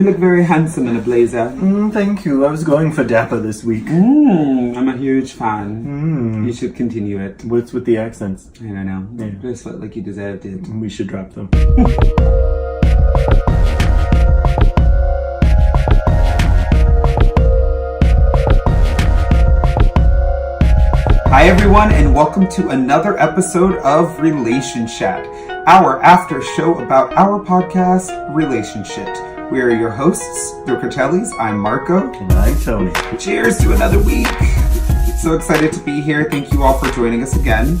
You look very handsome in a blazer. Thank you. I was going for dapper this week. I'm a huge fan. You should continue it. What's with the accents? I don't know. Yeah. Just felt like you deserved it. We should drop them. Hi everyone, and welcome to another episode of Relationship, our after show about our podcast, Relationship. We are your hosts, the Critellis. I'm Marko. And I'm Tony. Cheers to another week. So excited to be here. Thank you all for joining us again.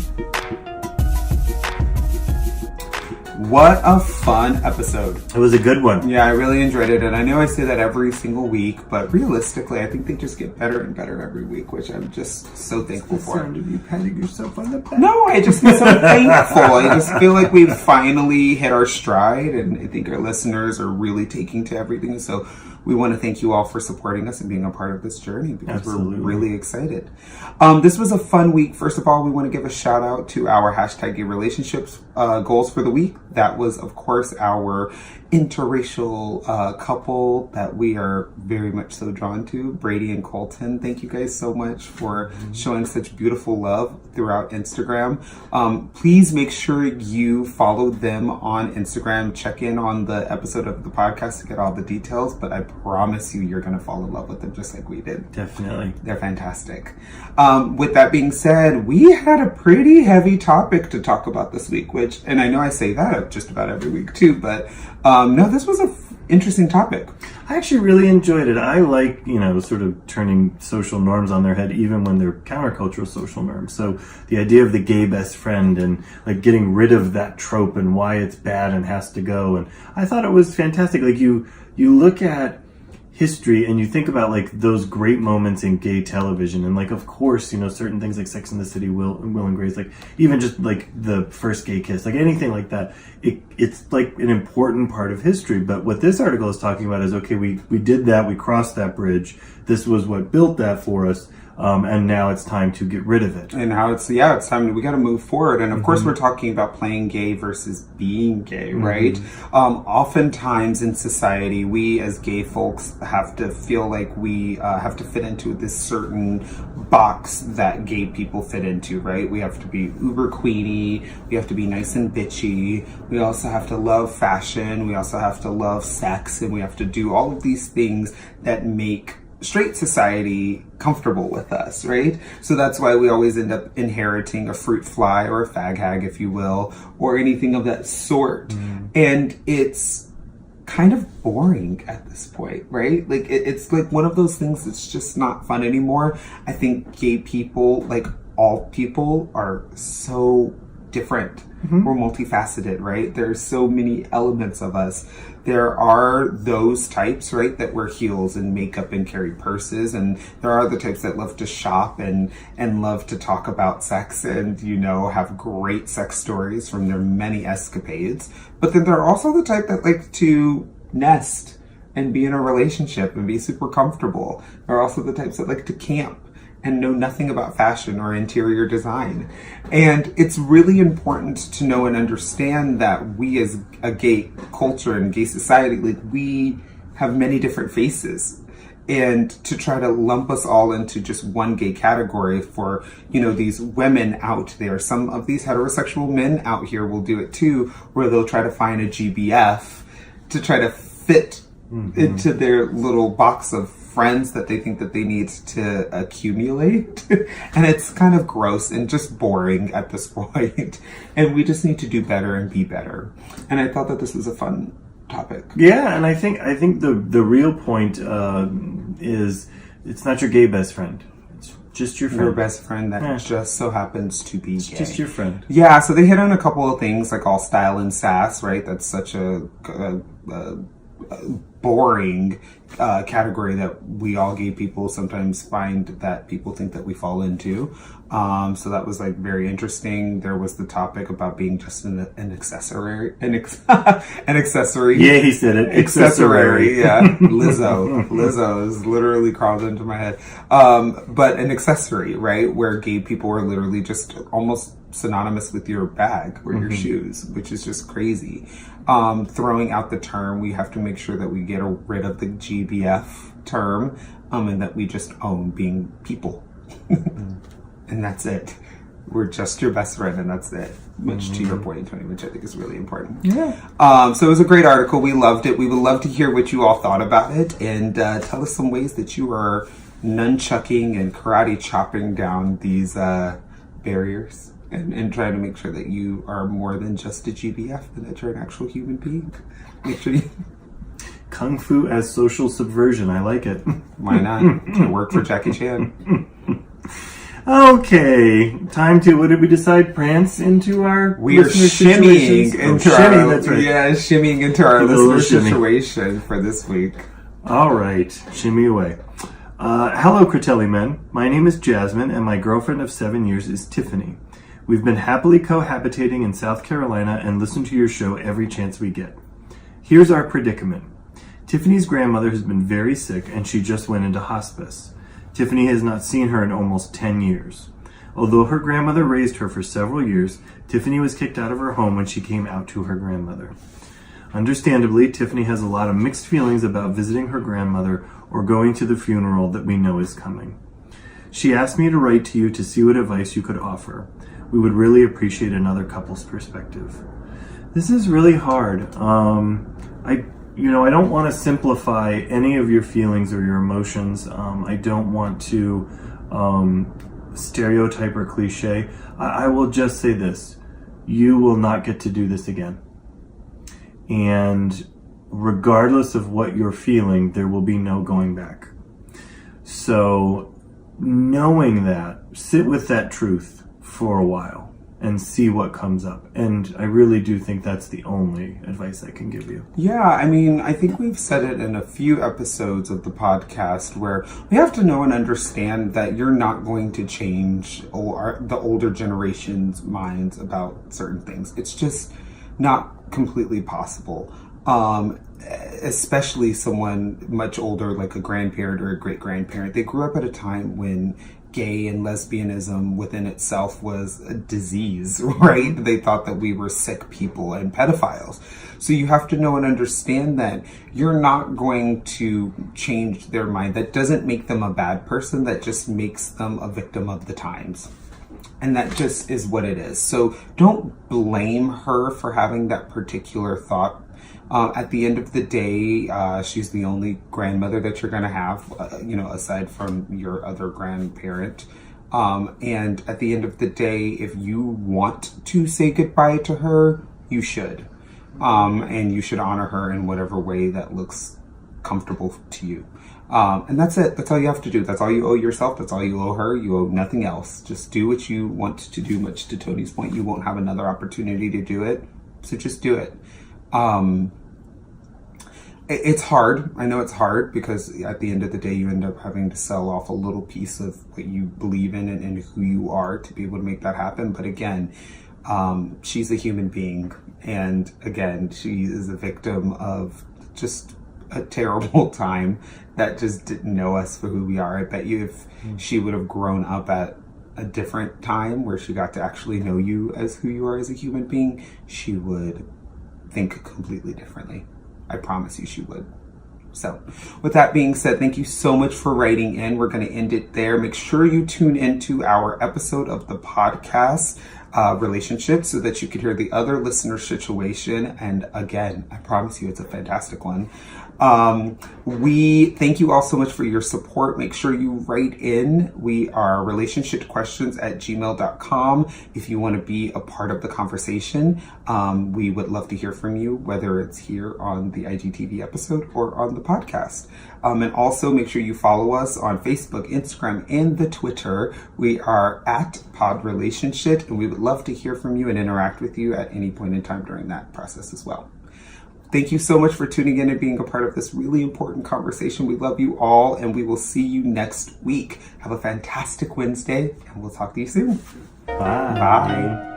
What a fun episode. It was a good one. Yeah, I really enjoyed it. And I know I say that every single week, but realistically, I think they just get better and better every week, which I'm just so thankful for. Sound of you patting yourself on the back. No, I just feel so thankful. I just feel like we've finally hit our stride, and I think our listeners are really taking to everything. So we want to thank you all for supporting us and being a part of this journey because Absolutely. We're really excited. This was a fun week. First of all, we want to give a shout out to our hashtag gay relationships goals for the week. That was, of course, our interracial couple that we are very much so drawn to, Brady and Colton. Thank you guys so much for showing such beautiful love throughout Instagram. Please make sure you follow them on Instagram. Check in on the episode of the podcast to get all the details, but I promise you're going to fall in love with them just like we did. Definitely. They're fantastic. With that being said, we had a pretty heavy topic to talk about this week, and I know I say that just about every week too, but no, this was an interesting topic. I actually really enjoyed it. I like, sort of turning social norms on their head, even when they're countercultural social norms. So the idea of the gay best friend and like getting rid of that trope and why it's bad and has to go. And I thought it was fantastic. Like you look at history and you think about like those great moments in gay television, and like of course certain things like Sex and the City, Will and Grace, like even just like the first gay kiss, like anything like that, it's like an important part of history. But what this article is talking about is, okay, we did that, we crossed that bridge, this was what built that for us, and now it's time to get rid of it. And how it's time we got to move forward. And of course, we're talking about playing gay versus being gay, right? Oftentimes in society, we as gay folks have to feel like we have to fit into this certain box that gay people fit into, right? We have to be uber queenie. We have to be nice and bitchy. We also have to love fashion. We also have to love sex. And we have to do all of these things that make straight society comfortable with us, right? So that's why we always end up inheriting a fruit fly or a fag hag, if you will, or anything of that sort. And it's kind of boring at this point, right? Like it's like one of those things that's just not fun anymore. I think gay people, like all people, are so different. We're multifaceted, right? There's so many elements of us. There are those types, right, that wear heels and makeup and carry purses, and there are the types that love to shop and love to talk about sex and have great sex stories from their many escapades. But then there are also the type that like to nest and be in a relationship and be super comfortable. There are also the types that like to camp and know nothing about fashion or interior design. And it's really important to know and understand that we as a gay culture and gay society, like we have many different faces. And to try to lump us all into just one gay category for, these women out there, some of these heterosexual men out here will do it too, where they'll try to find a GBF to try to fit into their little box of friends that they think that they need to accumulate. And it's kind of gross and just boring at this point. And we just need to do better and be better. And I thought that this was a fun topic. Yeah, and I think the real point is it's not your gay best friend. It's just your friend. Your best friend that just so happens to be gay. It's just your friend. Yeah, so they hit on a couple of things like all style and sass, right? That's such a boring category that we all gay people sometimes find that people think that we fall into. So that was like very interesting. There was the topic about being just an accessory, an accessory. Yeah, he said it. Accessory. Yeah. Lizzo is literally crawled into my head. But an accessory, right? Where gay people are literally just almost synonymous with your bag or your shoes, which is just crazy. Throwing out the term, we have to make sure that we get rid of the GBF term, and that we just own being people. And that's it. We're just your best friend, and that's it. Much to your point, Tony, which I think is really important. Yeah. So it was a great article. We loved it. We would love to hear what you all thought about it, and tell us some ways that you are nunchucking and karate chopping down these barriers, and trying to make sure that you are more than just a GBF, and that you're an actual human being. Make sure you... Kung Fu as social subversion. I like it. Why not? It worked for Jackie Chan. Okay, time to, what did we decide? Prance into our We are shimmying into our... That's right. Yeah, shimmying into our listener situation for this week. All right, shimmy away. Hello, Critelli men. My name is Jasmine, and my girlfriend of 7 years is Tiffany. We've been happily cohabitating in South Carolina and listen to your show every chance we get. Here's our predicament. Tiffany's grandmother has been very sick, and she just went into hospice. Tiffany has not seen her in almost 10 years. Although her grandmother raised her for several years, Tiffany was kicked out of her home when she came out to her grandmother. Understandably, Tiffany has a lot of mixed feelings about visiting her grandmother or going to the funeral that we know is coming. She asked me to write to you to see what advice you could offer. We would really appreciate another couple's perspective. This is really hard. I don't want to simplify any of your feelings or your emotions. I don't want to stereotype or cliche. I will just say this. You will not get to do this again. And regardless of what you're feeling, there will be no going back. So knowing that, sit with that truth for a while and see what comes up. And I really do think that's the only advice I can give you. Yeah, I mean, I think we've said it in a few episodes of the podcast where we have to know and understand that you're not going to change the older generation's minds about certain things. It's just not completely possible. Especially someone much older, like a grandparent or a great-grandparent. They grew up at a time when gay and lesbianism within itself was a disease, right? They thought that we were sick people and pedophiles. So you have to know and understand that you're not going to change their mind. That doesn't make them a bad person. That just makes them a victim of the times. And that just is what it is. So don't blame her for having that particular thought. At the end of the day, she's the only grandmother that you're going to have, aside from your other grandparent. And at the end of the day, if you want to say goodbye to her, you should. And you should honor her in whatever way that looks comfortable to you. And that's it. That's all you have to do. That's all you owe yourself. That's all you owe her. You owe nothing else. Just do what you want to do. Much to Tony's point, you won't have another opportunity to do it. So just do it. It's hard. I know it's hard because at the end of the day, you end up having to sell off a little piece of what you believe in and who you are to be able to make that happen. But again, she's a human being. And again, she is a victim of just a terrible time that just didn't know us for who we are. I bet you if she would have grown up at a different time where she got to actually know you as who you are as a human being, she would think completely differently. I promise you she would. So with that being said, thank you so much for writing in. We're going to end it there. Make sure you tune into our episode of the podcast, Relationships, so that you can hear the other listener situation. And again, I promise you it's a fantastic one. We thank you all so much for your support. Make sure you write in. We are relationshipquestions@gmail.com. If you want to be a part of the conversation, we would love to hear from you, whether it's here on the IGTV episode or on the podcast. And also make sure you follow us on Facebook, Instagram, and the Twitter. We are at Pod Relationship, and we would love to hear from you and interact with you at any point in time during that process as well. Thank you so much for tuning in and being a part of this really important conversation. We love you all, and we will see you next week. Have a fantastic Wednesday, and we'll talk to you soon. Bye. Bye.